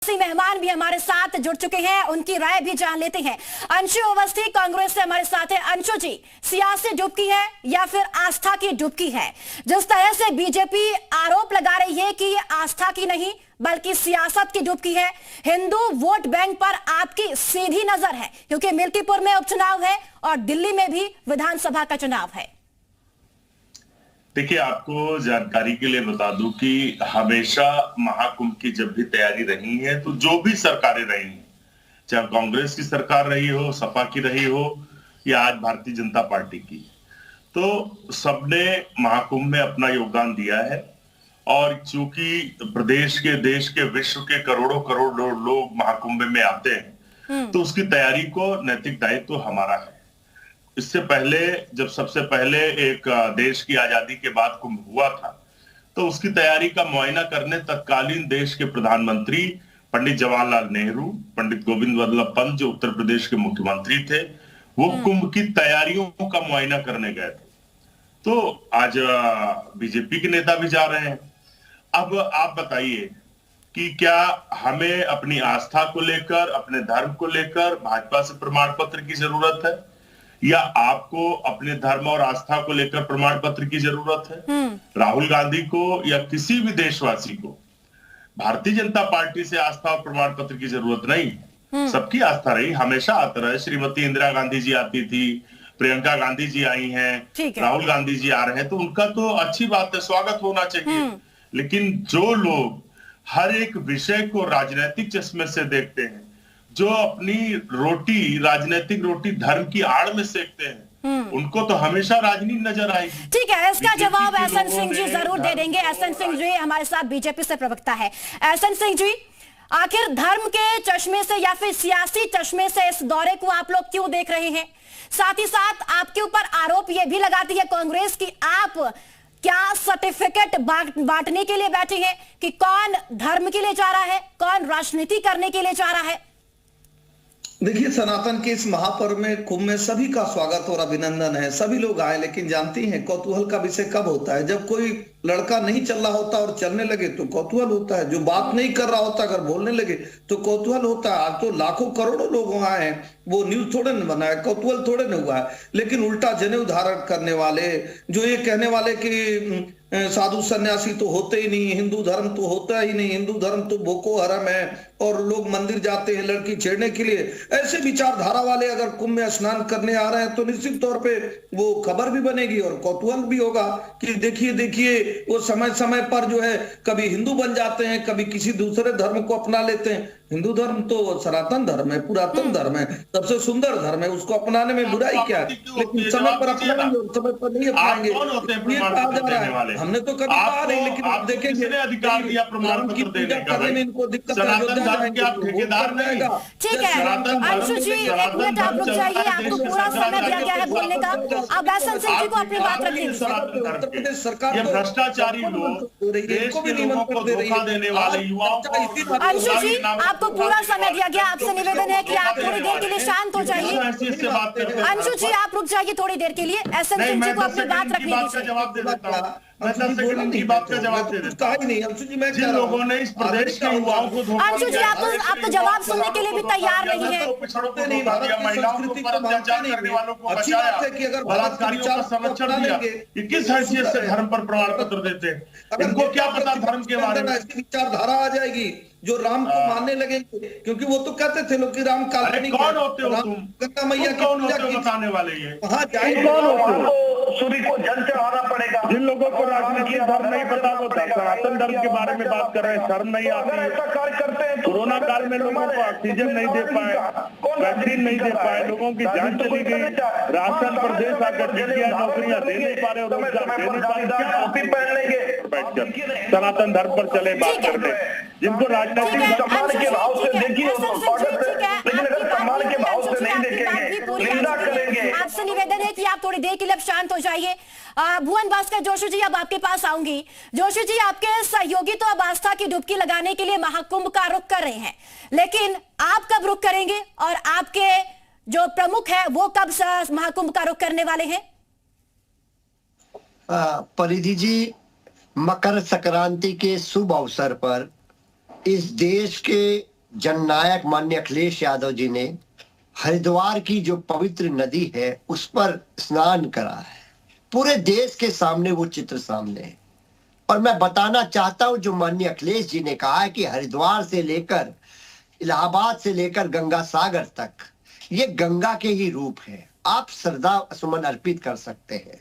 मेहमान भी हमारे साथ जुड़ चुके हैं, उनकी राय भी जान लेते हैं। अंशु अवस्थी कांग्रेस से हमारे साथ है। अंशु जी, सियासी डुबकी है या फिर आस्था की डुबकी है? जिस तरह से बीजेपी आरोप लगा रही है कि ये आस्था की नहीं बल्कि सियासत की डुबकी है, हिंदू वोट बैंक पर आपकी सीधी नजर है क्योंकि मिल्कीपुर में उपचुनाव है और दिल्ली में भी विधानसभा का चुनाव है। देखिए, आपको जानकारी के लिए बता दूं कि हमेशा महाकुंभ की जब भी तैयारी रही है तो जो भी सरकारें रही हैं, चाहे कांग्रेस की सरकार रही हो, सपा की रही हो या आज भारतीय जनता पार्टी की, तो सबने महाकुंभ में अपना योगदान दिया है। और चूंकि प्रदेश के, देश के, विश्व के करोड़ों करोड़ लोग महाकुंभ में आते हैं तो उसकी तैयारी को नैतिक दायित्व तो हमारा है। इससे पहले, जब सबसे पहले एक देश की आजादी के बाद कुंभ हुआ था तो उसकी तैयारी का मुआयना करने तत्कालीन देश के प्रधानमंत्री पंडित जवाहरलाल नेहरू, पंडित गोविंद वल्लभ पंत जो उत्तर प्रदेश के मुख्यमंत्री थे, वो कुंभ की तैयारियों का मुआयना करने गए थे। तो आज बीजेपी के नेता भी जा रहे हैं। अब आप बताइए कि क्या हमें अपनी आस्था को लेकर, अपने धर्म को लेकर भाजपा से प्रमाण पत्र की जरूरत है या आपको अपने धर्म और आस्था को लेकर प्रमाण पत्र की जरूरत है? राहुल गांधी को या किसी भी देशवासी को भारतीय जनता पार्टी से आस्था और प्रमाण पत्र की जरूरत नहीं। सबकी आस्था रही, हमेशा आता रहे। श्रीमती इंदिरा गांधी जी आती थी, प्रियंका गांधी जी आई हैं, राहुल गांधी जी आ रहे हैं, तो उनका तो अच्छी बात है, स्वागत होना चाहिए। लेकिन जो लोग हर एक विषय को राजनीतिक चश्मे से देखते हैं, जो अपनी रोटी, राजनीतिक रोटी धर्म की आड़ में सेकते हैं, उनको तो हमेशा राजनीति नजर आएगी। ठीक है, इसका जवाब एहसन सिंह जी जरूर दे देंगे। एहसन सिंह जी हमारे साथ बीजेपी से प्रवक्ता है। एहसन सिंह जी, आखिर धर्म के चश्मे से या फिर सियासी चश्मे से इस दौरे को आप लोग क्यों देख रहे हैं? साथ ही साथ आपके ऊपर आरोप यह भी लगाती है कांग्रेस की आप क्या सर्टिफिकेट बांटने के लिए बैठे हैं कि कौन धर्म के लिए जा रहा है, कौन राजनीति करने के लिए जा रहा है? देखिए, सनातन के इस महापर्व में, कुंभ में सभी का स्वागत और अभिनंदन है। सभी लोग आए, लेकिन जानती हैं कौतूहल का विषय कब होता है? जब कोई लड़का नहीं चल रहा होता और चलने लगे तो कौतूहल होता है। जो बात नहीं कर रहा होता अगर बोलने लगे तो कौतूहल होता है। आज तो लाखों करोड़ों लोग आए हैं, वो न्यूज थोड़े न बना है, कौतूहल थोड़े न हुआ है। लेकिन उल्टा जनेऊ धारण करने वाले, जो ये कहने वाले कि साधु सन्यासी तो होते ही नहीं, हिंदू धर्म तो होता ही नहीं, हिंदू धर्म तो बोको हरम है और लोग मंदिर जाते हैं लड़की छेड़ने के लिए, ऐसे विचारधारा वाले अगर कुंभ में स्नान करने आ रहे हैं तो निश्चित तौर पे वो खबर भी बनेगी और कौतूहल भी होगा कि देखिए देखिए, वो समय समय पर जो है कभी हिंदू बन जाते हैं, कभी किसी दूसरे धर्म को अपना लेते हैं। हिंदू धर्म तो सनातन धर्म है, पुरातन धर्म है, सबसे सुंदर धर्म है, उसको अपनाने में बुराई क्या है? लेकिन समय पर अपनाएंगे और समय पर नहीं अपनाएंगे, ये कहा जा रहा है। हमने तो कभी कहा नहीं, लेकिन आप देखेंगे अधिकार दिया प्रमाण पत्र देने का, इनको दिक्कत है। ठीक है अंशु जी, एक मिनट आप रुक जाइए, आपको पूरा समय दिया गया है बोलने का। अब एहसन सिंह जी को अपनी बात रखिए। उत्तर प्रदेश सरकार ये भ्रष्टाचारी लोग, देश के लोगों को धोखा देने वाले युवाओं को। अंशु जी, आपको पूरा समय दिया गया, आपसे निवेदन है कि आप थोड़ी देर के लिए शांत हो जाइए। अंशु जी, आप रुक जाइए थोड़ी देर के लिए। एहसन सिंह जी को अपनी बात रखिए। जवाब दे देता हूं, मैं 10 सेकंड की बात का जवाब दे देता हूं। नहीं अंशु जी, मैं जिन लोगों ने इस प्रदेश के युवाओं को धोखा दिया, अंशु जी आप तो जवाब सुनने के लिए भी तैयार नहीं है। पिछड़ों को धोखा दिया, महिलाओं के ऊपर अत्याचार करने वालों को बचाया, बलात्कारियों का संरक्षण दिया, कि किस हैसियत से धर्म पर प्रमाण पत्र देते हैं? इनको क्या पता धर्म के बारे में? ऐसी विचारधारा आ जाएगी जो राम को मानने लगेंगे, क्योंकि वो तो कहते थे लोग कि राम काल्पनिक। कौन होते हो तुम? गंगा मैया कौन होते हो बताने वाले? ये कहाँ जाएंगे? कौन होते हो? सूर्य को जल चढ़ाना पड़ेगा। जिन लोगों को राजनीतिक धर्म नहीं पता, वो सनातन धर्म के बारे में बात कर रहे हैं। शर्म नहीं आती? ऐसा कार्य करते हैं कोरोना काल में लोगों को ऑक्सीजन नहीं दे पाए, वैक्सीन नहीं दे पाए, लोगों की जान चली गई, राशन प्रदेश आकर्षित किया, नौकरियां दे नहीं पा रहे, रोजगार दे नहीं पा रहे, पहन लेंगे बैठकर सनातन धर्म पर चले बात करने। जिनको राजनीतिक सम्मान के भाव से देखिए, लेकिन अगर सम्मान के भाव से नहीं देखेंगे, निंदा करेंगे। आपसे निवेदन है कि आप थोड़ी देर के लिए शांत हो जाइए। भुवन भास्कर जोशी जी, अब आपके पास आऊंगी। जोशी जी, आपके सहयोगी तो अब आस्था की डुबकी लगाने के लिए महाकुंभ का रुख कर रहे हैं, लेकिन आप कब रुख करेंगे और आपके जो प्रमुख है वो कब महाकुंभ का रुख करने वाले हैं? परिधि जी, मकर संक्रांति के शुभ अवसर पर इस देश के जननायक माननीय अखिलेश यादव जी ने हरिद्वार की जो पवित्र नदी है उस पर स्नान करा है। पूरे देश के सामने वो चित्र सामने है। और मैं बताना चाहता हूं, जो माननीय अखिलेश जी ने कहा है कि हरिद्वार से लेकर इलाहाबाद से लेकर गंगा सागर तक ये गंगा के ही रूप है। आप श्रद्धा सुमन अर्पित कर सकते हैं।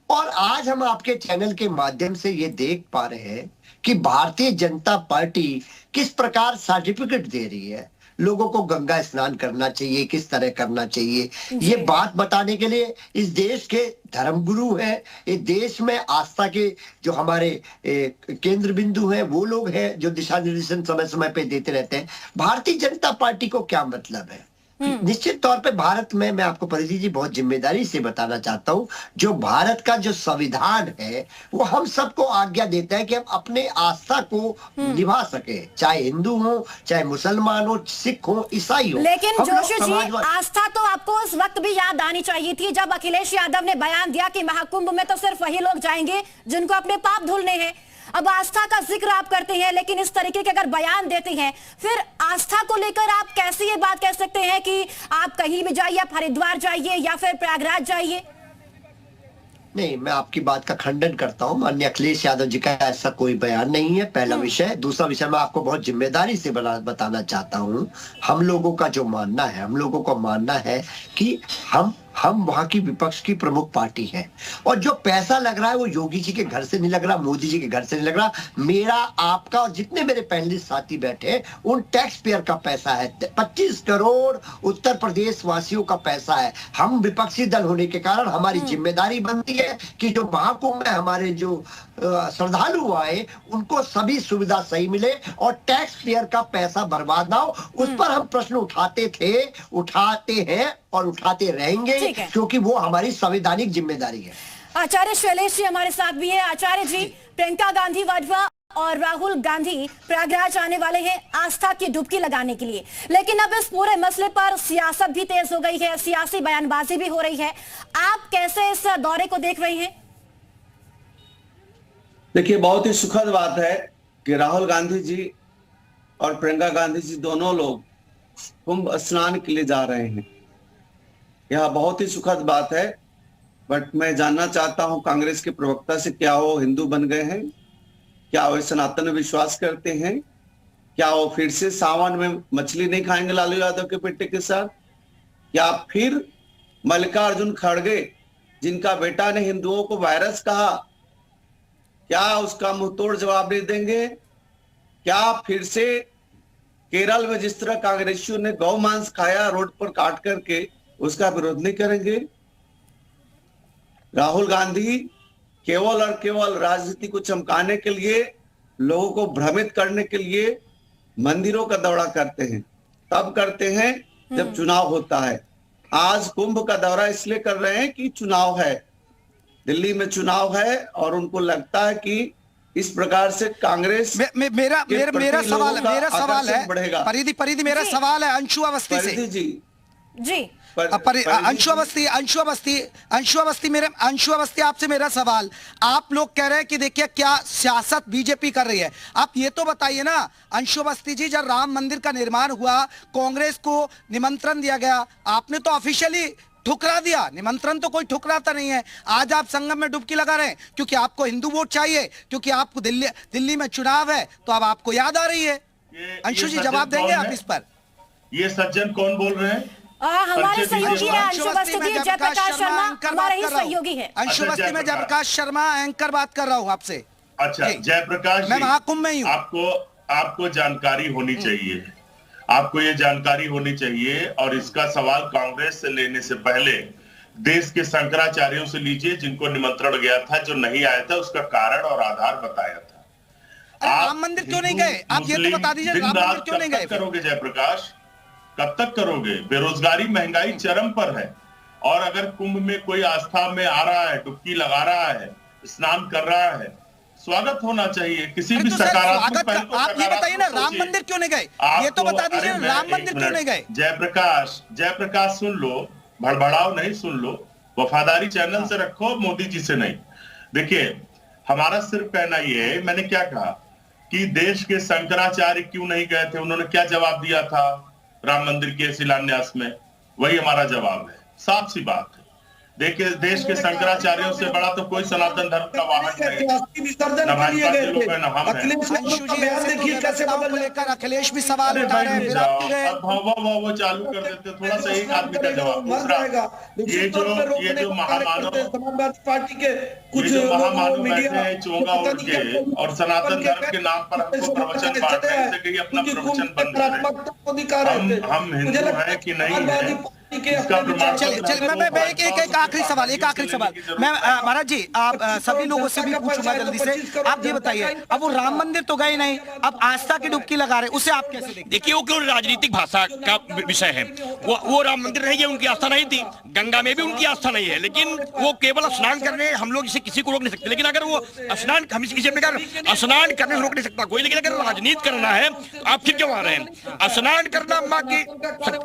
और आज हम आपके चैनल के माध्यम से ये देख पा रहे हैं कि भारतीय जनता पार्टी किस प्रकार सर्टिफिकेट दे रही है लोगों को गंगा स्नान करना चाहिए, किस तरह करना चाहिए। ये बात बताने के लिए इस देश के धर्मगुरु हैं, इस देश में आस्था के जो हमारे केंद्र बिंदु हैं वो लोग हैं जो दिशा निर्देशन समय समय पे देते रहते हैं। भारतीय जनता पार्टी को क्या मतलब है? निश्चित तौर पे भारत में, मैं आपको परिधि जी बहुत जिम्मेदारी से बताना चाहता हूं, जो भारत का जो संविधान है वो हम सबको आज्ञा देता है कि हम अपने आस्था को निभा सके, चाहे हिंदू हो, चाहे मुसलमान हो, सिख हो, ईसाई हो। लेकिन जोशी जी, आस्था तो आपको उस वक्त भी याद आनी चाहिए थी जब अखिलेश यादव ने बयान दिया कि महाकुंभ में तो सिर्फ वही लोग जाएंगे जिनको अपने पाप धुलने हैं। अब आस्था का जिक्र आप करते हैं, लेकिन इस तरीके के अगर बयान देते हैं, फिर आस्था को लेकर आप कैसे ये बात कह सकते हैं कि आप कहीं भी जाइए, आप हरिद्वार जाइए या फिर प्रयागराज जाइए? नहीं, मैं आपकी बात का खंडन करता हूं। माननीय अखिलेश यादव जी का ऐसा कोई बयान नहीं है, पहला विषय। दूसरा विषय मैं आपको बहुत जिम्मेदारी से बताना चाहता हूं, हम लोगों का जो मानना है, हम लोगों को मानना है कि हम वहां की विपक्ष की प्रमुख पार्टी है। और जो पैसा लग रहा है वो योगी जी के घर से नहीं लग रहा, मोदी जी के घर से नहीं लग रहा, मेरा, आपका और जितने मेरे पैनलिस्ट साथी बैठे उन टैक्स पेयर का पैसा है। 25 करोड़ उत्तर प्रदेश वासियों का पैसा है। हम विपक्षी दल होने के कारण हमारी जिम्मेदारी बनती है कि जो महाकुंभ में हमारे जो श्रद्धालु आए उनको सभी सुविधा सही मिले और टैक्स पेयर का पैसा बर्बाद ना हो। उस पर हम प्रश्न उठाते थे, उठाते हैं और उठाते रहेंगे, क्योंकि वो हमारी संवैधानिक जिम्मेदारी है। आचार्य शैलेश जी हमारे साथ भी है। आचार्य जी, प्रियंका गांधी वाड्रा और राहुल गांधी प्रयागराज आने वाले हैं आस्था की डुबकी लगाने के लिए, लेकिन अब इस पूरे मसले पर सियासत भी तेज हो गई है, सियासी बयानबाजी भी हो रही है। आप कैसे इस दौरे को देख रहे हैं? देखिए, बहुत ही सुखद बात है कि राहुल गांधी जी और प्रियंका गांधी जी दोनों लोग कुंभ स्नान के लिए जा रहे हैं। यह बहुत ही सुखद बात है। बट मैं जानना चाहता हूं कांग्रेस के प्रवक्ता से, क्या वो हिंदू बन गए हैं? क्या वो सनातन में विश्वास करते हैं? क्या वो फिर से सावन में मछली नहीं खाएंगे लालू यादव के बेटे के साथ? क्या फिर मल्लिकार्जुन खड़गे, जिनका बेटा ने हिंदुओं को वायरस कहा, क्या उसका मुंहतोड़ जवाब नहीं देंगे? क्या फिर से केरल में जिस तरह कांग्रेसियों ने गौ मांस खाया रोड पर काट करके, उसका विरोध नहीं करेंगे? राहुल गांधी केवल और केवल राजनीति को चमकाने के लिए, लोगों को भ्रमित करने के लिए मंदिरों का दौरा करते हैं। तब करते हैं जब चुनाव होता है। आज कुंभ का दौरा इसलिए कर रहे हैं कि चुनाव है, दिल्ली में चुनाव है और उनको लगता है कि इस प्रकार से कांग्रेस मेरा सवाल है परिधि मेरा सवाल है अंशु अवस्थी से जी। अंशु अवस्थी आपसे मेरा सवाल, आप लोग कह रहे हैं कि देखिए क्या सियासत बीजेपी कर रही है। आप ये तो बताइए ना अंशु अवस्थी जी, जब राम मंदिर का निर्माण हुआ, कांग्रेस को निमंत्रण दिया गया, आपने तो ऑफिशियली ठुकरा दिया। निमंत्रण तो कोई ठुकराता नहीं है। आज आप संगम में डुबकी लगा रहे हैं क्योंकि आपको हिंदू वोट चाहिए, क्योंकि आपको दिल्ली में चुनाव है तो अब आपको याद आ रही है। अंशु जी जवाब देंगे आप इस पर? ये सज्जन कौन बोल रहे हैं? हमारे सहयोगी है अंशु अवस्थी, जयप्रकाश शर्मा हमारे ही सहयोगी है। अंशु अवस्थी, मैं जयप्रकाश शर्मा एंकर बात कर रहा हूँ आपसे। अच्छा जयप्रकाश, मैं महाकुंभ में ही हूँ। आपको जानकारी होनी चाहिए, आपको ये जानकारी होनी चाहिए। और इसका सवाल कांग्रेस से लेने से पहले देश के शंकराचार्यों से लीजिए, जिनको निमंत्रण गया था, जो नहीं आया था उसका कारण और आधार बताया था। राम मंदिर क्यों नहीं गए? आप ये तो बता दीजिए, राम मंदिर क्यों नहीं गए? करोगे जयप्रकाश, कब तक करोगे? बेरोजगारी, महंगाई चरम पर है। और अगर कुंभ में कोई आस्था में आ रहा है, डुबकी लगा रहा है, स्नान कर रहा है, स्वागत होना चाहिए किसी भी सकारात्मक पहल को। आप ये बताइए ना, राम मंदिर क्यों नहीं गए? ये तो बता दीजिए, राम मंदिर क्यों नहीं गए? जयप्रकाश सुन लो, भड़बड़ाओ नहीं, सुन लो, वफादारी चैनल से रखो, मोदी जी से नहीं। देखिए, हमारा सिर्फ कहना ये है, मैंने क्या कहा कि देश के शंकराचार्य क्यों नहीं गए थे, उन्होंने क्या जवाब दिया था राम मंदिर के शिलान्यास में, वही हमारा जवाब है। साफ सी बात है। देखिए, देश के शंकराचार्यों से बड़ा तो कोई सनातन धर्म का वाहन नहीं। विसर्जन के लिए गए थे। अखिलेश अखिलेश भी सवाल उठा रहे हैं। वो चालू कर देते, थोड़ा सा एक आदमी का जवाब। ये जो समाजवादी पार्टी के कुछ महामानव बैठे हैं चोंगा ओढ़ के और सनातन धर्म के नाम पर हमको प्रवचन बांट रहे हैं, कहीं अपना प्रवचन बंद करें। हम हिंदू हैं कि नहीं है, मैं एक आखिरी सवाल मैं महाराज जी, आप सभी लोगों से भी पूछूंगा जल्दी से। आप ये बताइए, अब वो राम मंदिर तो गए नहीं, अब आस्था की डुबकी लगा रहे, उसे आप कैसे देखते? देखिए, वो क्यों राजनीतिक भाषा का विषय है। वो राम मंदिर नहीं है, उनकी आस्था नहीं थी। गंगा में भी उनकी आस्था नहीं है, लेकिन वो केवल स्नान करने, हम लोग इसे किसी को रोक नहीं सकते। लेकिन अगर वो स्नान, हम किसी स्नान करने से रोक नहीं सकता कोई, लेकिन अगर राजनीति करना है तो आप फिर क्यों आ रहे हैं? स्नान करना माँ की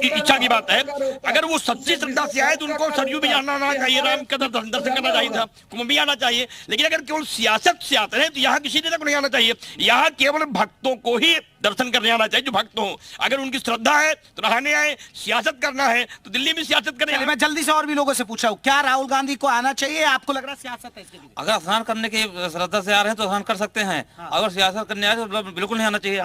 इच्छा की बात है। अगर वो सच्ची श्रद्धा से आए तो उनको सरयू भी आना चाहिए, राम का दर्शन करना चाहिए था, कुंभ भी आना चाहिए। लेकिन अगर केवल सियासत से आते हैं तो यहाँ किसी नेता को नहीं आना चाहिए। यहाँ केवल भक्तों को ही दर्शन करने आना चाहिए जो भक्त हो। अगर उनकी श्रद्धा है तो नहाने आए, सियासत करना है तो दिल्ली में सियासत करें। मैं जल्दी से और भी लोगों से पूछा हूँ, क्या राहुल गांधी को आना चाहिए? आपको लग रहा है सियासत है इसके लिए? अगर स्नान करने की श्रद्धा से आ रहे हैं तो स्नान कर सकते हैं। अगर सियासत करने आए तो बिल्कुल नहीं आना चाहिए।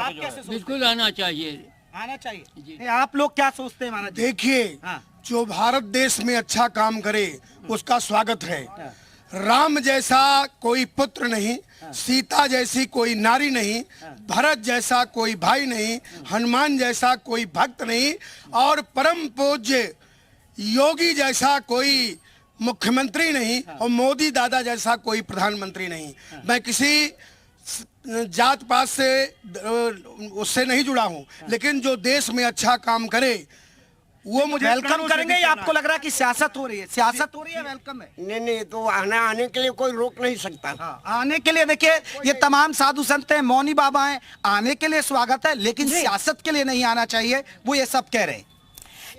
बिल्कुल आना चाहिए, आना चाहिए। आप लोग क्या सोचते हैं महाराज? देखिए, जो भारत देश में अच्छा काम करे उसका स्वागत है। राम जैसा कोई पुत्र नहीं, सीता जैसी कोई नारी नहीं, भरत जैसा कोई भाई नहीं, हनुमान जैसा कोई भक्त नहीं, और परम पूज्य योगी जैसा कोई मुख्यमंत्री नहीं, और मोदी दादा जैसा कोई प्रधानमंत्री नहीं। मैं किसी जात पात से उससे नहीं जुड़ा हूं, लेकिन जो देश में अच्छा काम करे वो मुझे वेलकम करेंगे। या आपको लग रहा है कि सियासत हो रही है? सियासत हो रही है, वेलकम है? नहीं, तो आने के लिए कोई रोक नहीं सकता। आने के लिए देखिए, ये तमाम साधु संत हैं, मौनी बाबा हैं, आने के लिए स्वागत है, लेकिन सियासत के लिए नहीं आना चाहिए, वो ये सब कह रहे हैं।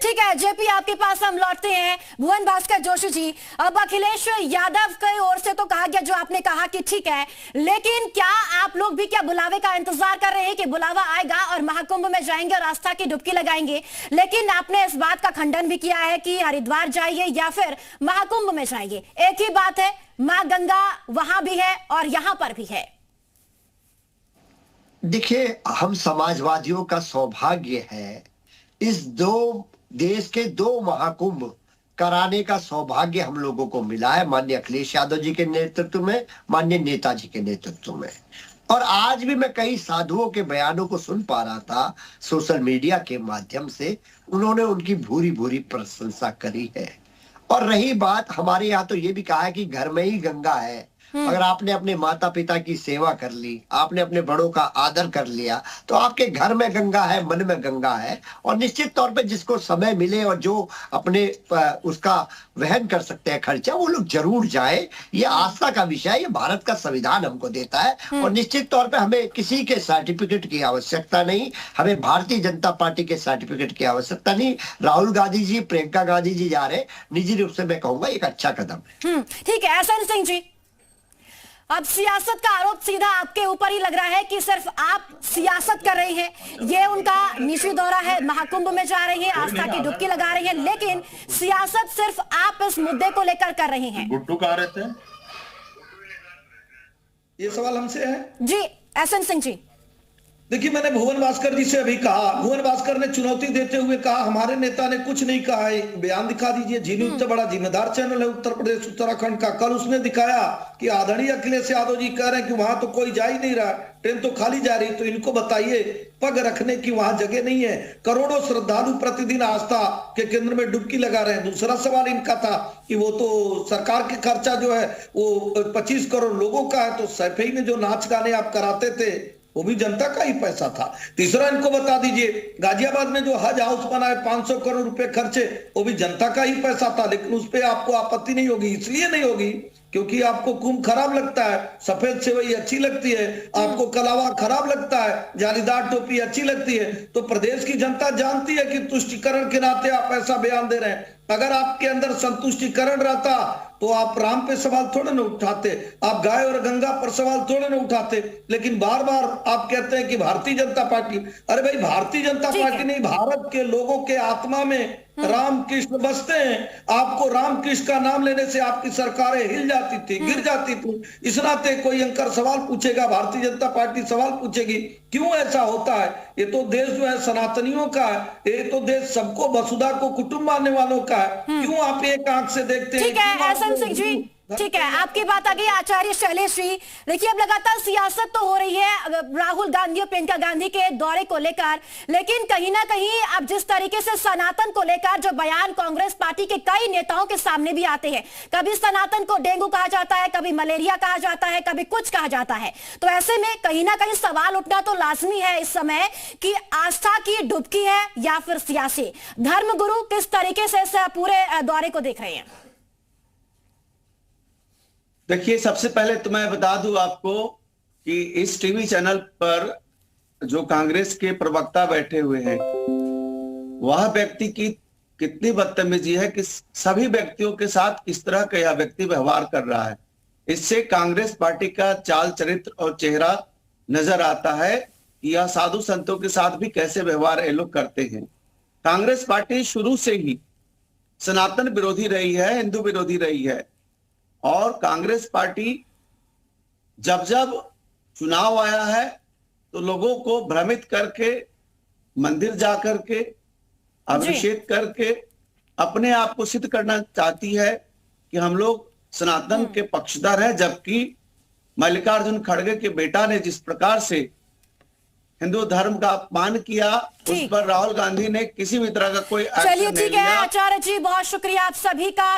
ठीक है जेपी, आपके पास हम लौटते हैं। भुवन भास्कर जोशी जी, अब अखिलेश यादव की ओर से तो कहा गया जो आपने कहा कि ठीक है, लेकिन क्या आप लोग भी क्या बुलावे का इंतजार कर रहे हैं कि बुलावा आएगा और महाकुंभ में जाएंगे और आस्था की डुबकी लगाएंगे? लेकिन आपने इस बात का खंडन भी किया है कि हरिद्वार जाइए या फिर महाकुंभ में जाइए, एक ही बात है, मां गंगा वहां भी है और यहां पर भी है। देखिए, हम समाजवादियों का सौभाग्य है इस देश के 2 महाकुंभ कराने का सौभाग्य हम लोगों को मिला है, माननीय अखिलेश यादव जी के नेतृत्व में, माननीय नेताजी के नेतृत्व में। और आज भी मैं कई साधुओं के बयानों को सुन पा रहा था सोशल मीडिया के माध्यम से, उन्होंने उनकी भूरी भूरी प्रशंसा करी है। और रही बात, हमारे यहाँ तो ये भी कहा है कि घर में ही गंगा है। अगर आपने अपने माता पिता की सेवा कर ली, आपने अपने बड़ों का आदर कर लिया, तो आपके घर में गंगा है, मन में गंगा है। और निश्चित तौर पे जिसको समय मिले और जो अपने उसका वहन कर सकते हैं खर्चा, वो लोग जरूर जाए। ये आस्था का विषय है, ये भारत का संविधान हमको देता है। और निश्चित तौर पे हमें किसी के सर्टिफिकेट की आवश्यकता नहीं, हमें भारतीय जनता पार्टी के सर्टिफिकेट की आवश्यकता नहीं। राहुल गांधी जी, प्रियंका गांधी जी जा रहे, निजी रूप से मैं कहूंगा एक अच्छा कदम है। ठीक है एसएन सिंह जी, अब सियासत का आरोप सीधा आपके ऊपर ही लग रहा है कि सिर्फ आप सियासत कर रहे हैं। ये उनका निजी दौरा है, महाकुंभ में जा रहे हैं, आस्था की डुबकी लगा रहे हैं, लेकिन सियासत सिर्फ आप इस मुद्दे को लेकर कर रहे हैं। गुड्डू कहाँ रहते हैं? ये सवाल हमसे है जी एसएन सिंह जी। देखिए, मैंने भुवन भास्कर जी से अभी कहा, भुवन भास्कर ने चुनौती देते हुए कहा हमारे नेता ने कुछ नहीं कहा है, बयान दिखा दीजिए। जी न्यूज से बड़ा जिम्मेदार चैनल है उत्तर प्रदेश उत्तराखंड का। कल उसने दिखाया कि आदरणीय अखिलेश यादव जी कह रहे हैं कि वहां तो कोई जा ही नहीं रहा, ट्रेन तो खाली जा रही, तो इनको बताइए पग रखने की वहां जगह नहीं है। करोड़ों श्रद्धालु प्रतिदिन आस्था के केंद्र में डुबकी लगा रहे हैं। दूसरा सवाल इनका था कि वो तो सरकार के खर्चा जो है वो 25 करोड़ लोगों का है, तो सैफई में जो नाच गाने आप कराते थे वो भी जनता का ही पैसा था। तीसरा इनको बता दीजिए, गाजियाबाद में जो हज हाउस बना है 500 करोड़ रुपए खर्चे, वो भी जनता का ही पैसा था। लेकिन उस पर आपको आपत्ति नहीं होगी, इसलिए नहीं होगी क्योंकि आपको कुंभ खराब लगता है, सफेद सेवई अच्छी लगती है, आपको कलावा खराब लगता है, जालीदार टोपी अच्छी लगती है। तो प्रदेश की जनता जानती है कि तुष्टिकरण के नाते आप ऐसा बयान दे रहे हैं। अगर आपके अंदर संतुष्टिकरण रहता तो आप राम पे सवाल थोड़े ना उठाते, आप गाय और गंगा पर सवाल थोड़े ना उठाते। लेकिन बार बार आप कहते हैं कि भारतीय जनता पार्टी, अरे भाई भारतीय जनता पार्टी नहीं, भारत के लोगों के आत्मा में राम कृष्ण बसते हैं। आपको राम कृष्ण का नाम लेने से आपकी सरकारें हिल जाती थी, गिर जाती थी। इस नाते कोई अंकर सवाल पूछेगा, भारतीय जनता पार्टी सवाल पूछेगी, क्यों ऐसा होता है? ये तो देश जो है सनातनियों का है, ये तो देश सबको वसुधा को कुटुंब मानने वालों का है। क्यों आप एक आंख से देखते हैं? ठीक है एहसन सिंह जी, ठीक है, आपकी बात आ गई। आचार्य शैलेश जी, देखिए अब लगातार सियासत तो हो रही है राहुल गांधी और प्रियंका गांधी के दौरे को लेकर, लेकिन कहीं ना कहीं अब जिस तरीके से सनातन को लेकर जो बयान कांग्रेस पार्टी के कई नेताओं के सामने भी आते हैं, कभी सनातन को डेंगू कहा जाता है, कभी मलेरिया कहा जाता है, कभी कुछ कहा जाता है, तो ऐसे में कहीं ना कहीं सवाल उठना तो लाजमी है इस समय कि आस्था की डुबकी है या फिर सियासी। धर्मगुरु किस तरीके से इस पूरे दौरे को देख रहे हैं? देखिए, सबसे पहले तो मैं बता दूं आपको कि इस टीवी चैनल पर जो कांग्रेस के प्रवक्ता बैठे हुए हैं, वह व्यक्ति की कितनी बदतमीजी है कि सभी व्यक्तियों के साथ किस तरह का यह व्यक्ति व्यवहार कर रहा है। इससे कांग्रेस पार्टी का चाल चरित्र और चेहरा नजर आता है कि यह साधु संतों के साथ भी कैसे व्यवहार ये लोग करते हैं। कांग्रेस पार्टी शुरू से ही सनातन विरोधी रही है, हिंदू विरोधी रही है, और कांग्रेस पार्टी जब जब चुनाव आया है तो लोगों को भ्रमित करके मंदिर जाकर के अभिषेक करके अपने आप को सिद्ध करना चाहती है कि हम लोग सनातन के पक्षधर हैं। जबकि मल्लिकार्जुन खड़गे के बेटा ने जिस प्रकार से हिंदू धर्म का अपमान किया, उस पर राहुल गांधी ने किसी भी तरह का कोई एक्शन नहीं लिया। चलिए ठीक है आचार्य जी, बहुत शुक्रिया आप सभी का।